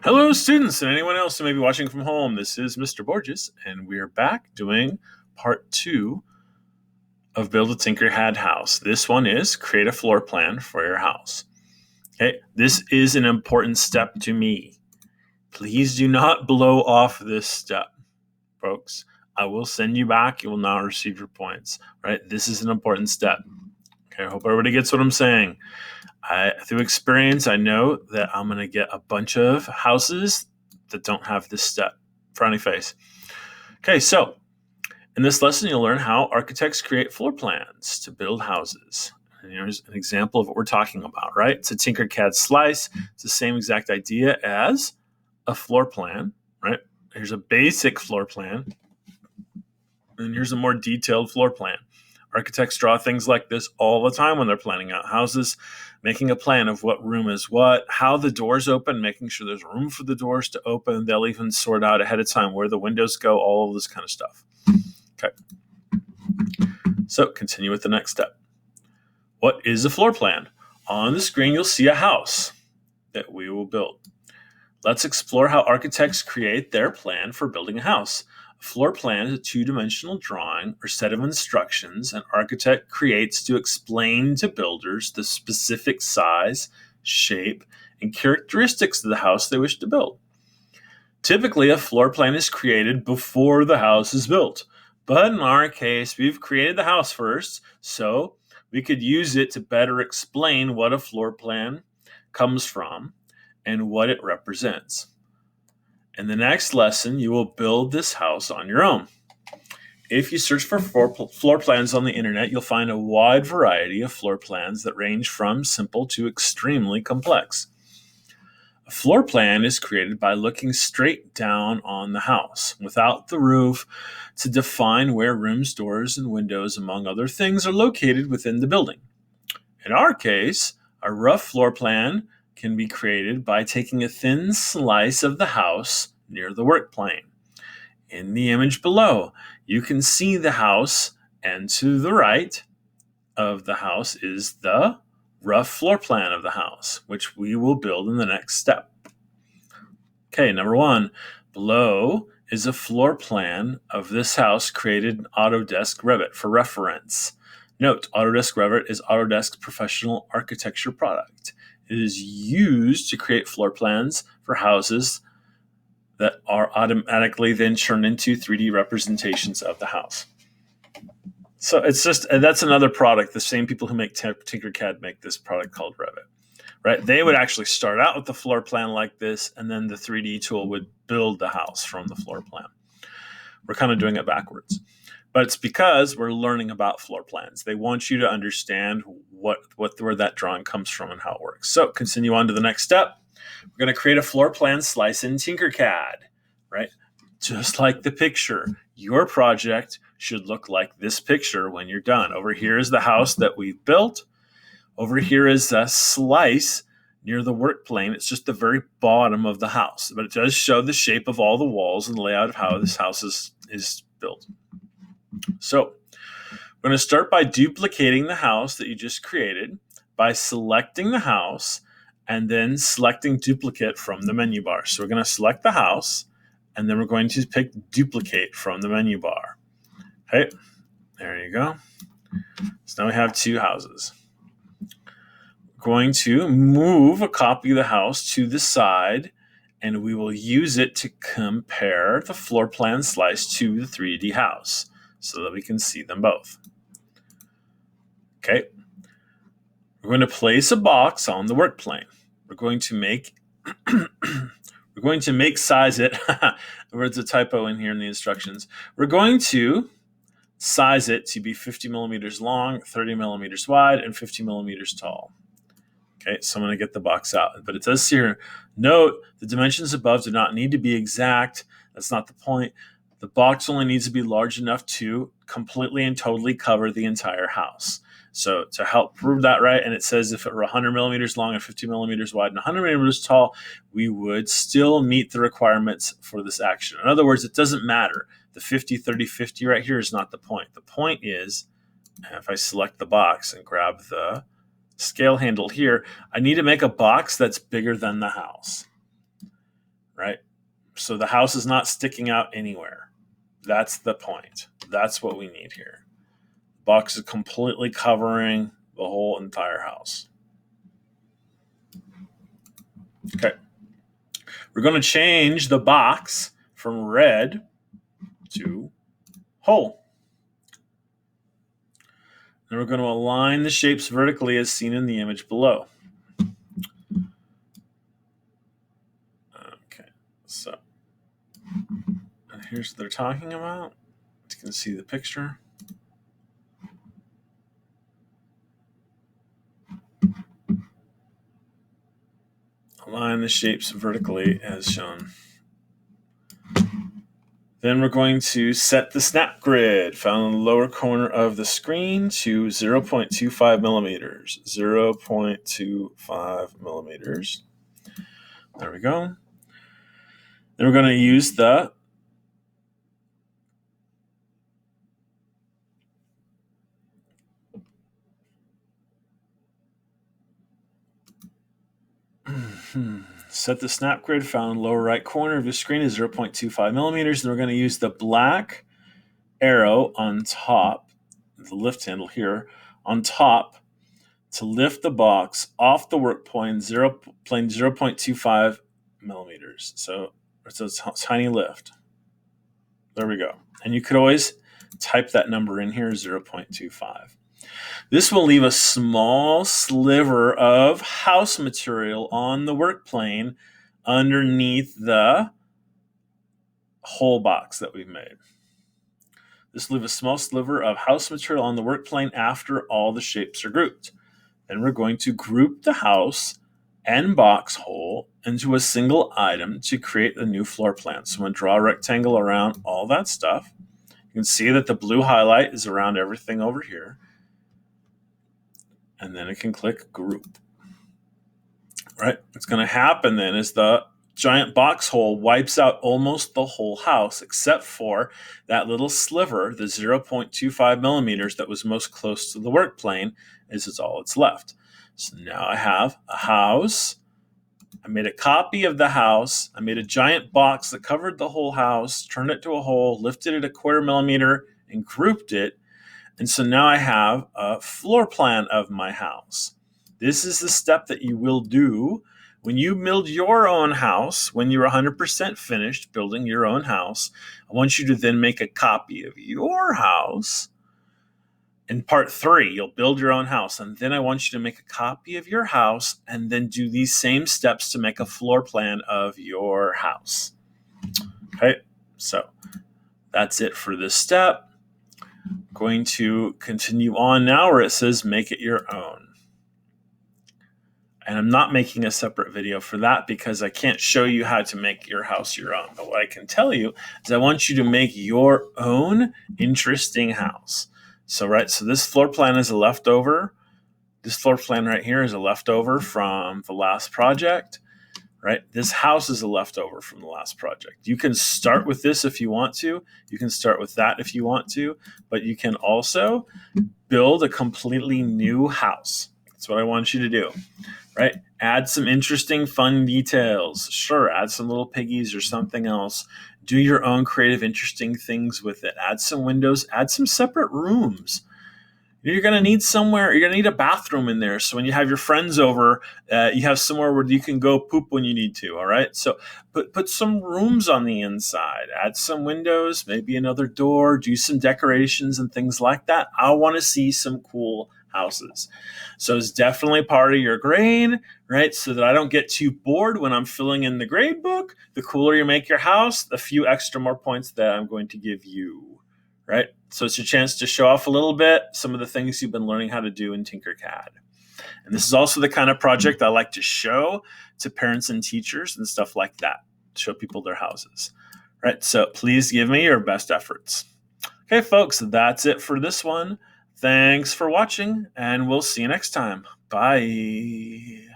Hello, students, and anyone else who may be watching from home. This is Mr. Borges, and we're back doing part 2 of Build a TinkerCAD House. This one is create a floor plan for your house. Okay, this is an important step to me. Please do not blow off this step, folks. I will send you back. You will not receive your points. Right? This is an important step. Okay, I hope everybody gets what I'm saying. Through experience, I know that I'm going to get a bunch of houses that don't have this step. Frowny face. Okay, so in this lesson, you'll learn how architects create floor plans to build houses. And here's an example of what we're talking about, right? It's a TinkerCAD slice. It's the same exact idea as a floor plan, right? Here's a basic floor plan, and here's a more detailed floor plan. Architects draw things like this all the time when they're planning out houses, making a plan of what room is what, how the doors open, making sure there's room for the doors to open. They'll even sort out ahead of time where the windows go, all of this kind of stuff. Okay. So continue with the next step. What is a floor plan? On the screen, you'll see a house that we will build. Let's explore how architects create their plan for building a house. A floor plan is a two-dimensional drawing or set of instructions an architect creates to explain to builders the specific size, shape, and characteristics of the house they wish to build. Typically, a floor plan is created before the house is built. But in our case, we've created the house first, so we could use it to better explain what a floor plan comes from and what it represents. In the next lesson, you will build this house on your own. If you search for floor plans on the internet, you'll find a wide variety of floor plans that range from simple to extremely complex. A floor plan is created by looking straight down on the house, without the roof, to define where rooms, doors, and windows, among other things, are located within the building. In our case, a rough floor plan can be created by taking a thin slice of the house near the work plane. In the image below, you can see the house, and to the right of the house is the rough floor plan of the house, which we will build in the next step. Okay, number 1, below is a floor plan of this house created in Autodesk Revit for reference. Note, Autodesk Revit is Autodesk's professional architecture product. It is used to create floor plans for houses that are automatically then turned into 3D representations of the house. So it's just, that's another product. The same people who make TinkerCAD make this product called Revit, right? They would actually start out with the floor plan like this, and then the 3D tool would build the house from the floor plan. We're kind of doing it backwards. But it's because we're learning about floor plans. They want you to understand where that drawing comes from and how it works. So continue on to the next step. We're going to create a floor plan slice in TinkerCAD, right? Just like the picture. Your project should look like this picture when you're done. Over here is the house that we've built. Over here is a slice near the work plane. It's just the very bottom of the house, but it does show the shape of all the walls and the layout of how this house is built. So we're going to start by duplicating the house that you just created by selecting the house and then selecting duplicate from the menu bar. So we're going to select the house, and then we're going to pick duplicate from the menu bar. Okay, there you go. So now we have 2 houses. We're going to move a copy of the house to the side, and we will use it to compare the floor plan slice to the 3D house so that we can see them both. Okay. We're going to place a box on the work plane. We're going to make size it. There's a typo in here in the instructions. We're going to size it to be 50 millimeters long, 30 millimeters wide, and 50 millimeters tall. Okay, so I'm going to get the box out. But it says here, note, the dimensions above do not need to be exact. That's not the point. The box only needs to be large enough to completely and totally cover the entire house. So to help prove that right, and it says if it were 100 millimeters long and 50 millimeters wide and 100 millimeters tall, we would still meet the requirements for this action. In other words, it doesn't matter. The 50, 30, 50 right here is not the point. The point is, if I select the box and grab the scale handle here, I need to make a box that's bigger than the house. So the house is not sticking out anywhere. That's the point. That's what we need here. Box is completely covering the whole entire house. Okay. We're going to change the box from red to whole. And we're going to align the shapes vertically as seen in the image below. Okay, so and here's what they're talking about. You can see the picture. Align the shapes vertically as shown. Then we're going to set the snap grid found in the lower corner of the screen to 0.25 millimeters. 0.25 millimeters. There we go. Then we're going to use the set the snap grid found in the lower right corner of the screen is 0.25 millimeters. And we're going to use the black arrow on top, the lift handle here, on top to lift the box off the work plane 0.25 millimeters. So it's a tiny lift. There we go. And you could always type that number in here, 0.25. This will leave a small sliver of house material on the work plane underneath the whole box that we've made. This will leave a small sliver of house material on the work plane after all the shapes are grouped. And we're going to group the house and box hole into a single item to create a new floor plan. So I'm going to draw a rectangle around all that stuff. You can see that the blue highlight is around everything over here. And then I can click group. Right? What's going to happen then is the giant box hole wipes out almost the whole house, except for that little sliver, the 0.25 millimeters that was most close to the work plane, is all that's left. So now I have a house. I made a copy of the house. I made a giant box that covered the whole house, turned it to a hole, lifted it a 1/4 millimeter, and grouped it. And so now I have a floor plan of my house. This is the step that you will do when you build your own house, when you're 100% finished building your own house. I want you to then make a copy of your house. In part 3, you'll build your own house. And then I want you to make a copy of your house and then do these same steps to make a floor plan of your house. Okay, so that's it for this step. I'm going to continue on now where it says make it your own. And I'm not making a separate video for that because I can't show you how to make your house your own. But what I can tell you is I want you to make your own interesting house. So this floor plan is a leftover. This floor plan right here is a leftover from the last project. Right? This house is a leftover from the last project. You can start with this if you want to. You can start with that if you want to. But you can also build a completely new house. That's what I want you to do. Right? Add some interesting, fun details. Sure, add some little piggies or something else. Do your own creative, interesting things with it. Add some windows. Add some separate rooms. You're going to need somewhere. You're going to need a bathroom in there. So when you have your friends over, you have somewhere where you can go poop when you need to. All right. So put some rooms on the inside. Add some windows, maybe another door. Do some decorations and things like that. I want to see some cool houses. So it's definitely part of your grade, right? So that I don't get too bored when I'm filling in the grade book. The cooler you make your house, the few extra more points that I'm going to give you, right? So it's your chance to show off a little bit some of the things you've been learning how to do in TinkerCAD. And this is also the kind of project I like to show to parents and teachers and stuff like that, show people their houses, right? So please give me your best efforts. Okay, folks, that's it for this one. Thanks for watching, and we'll see you next time. Bye.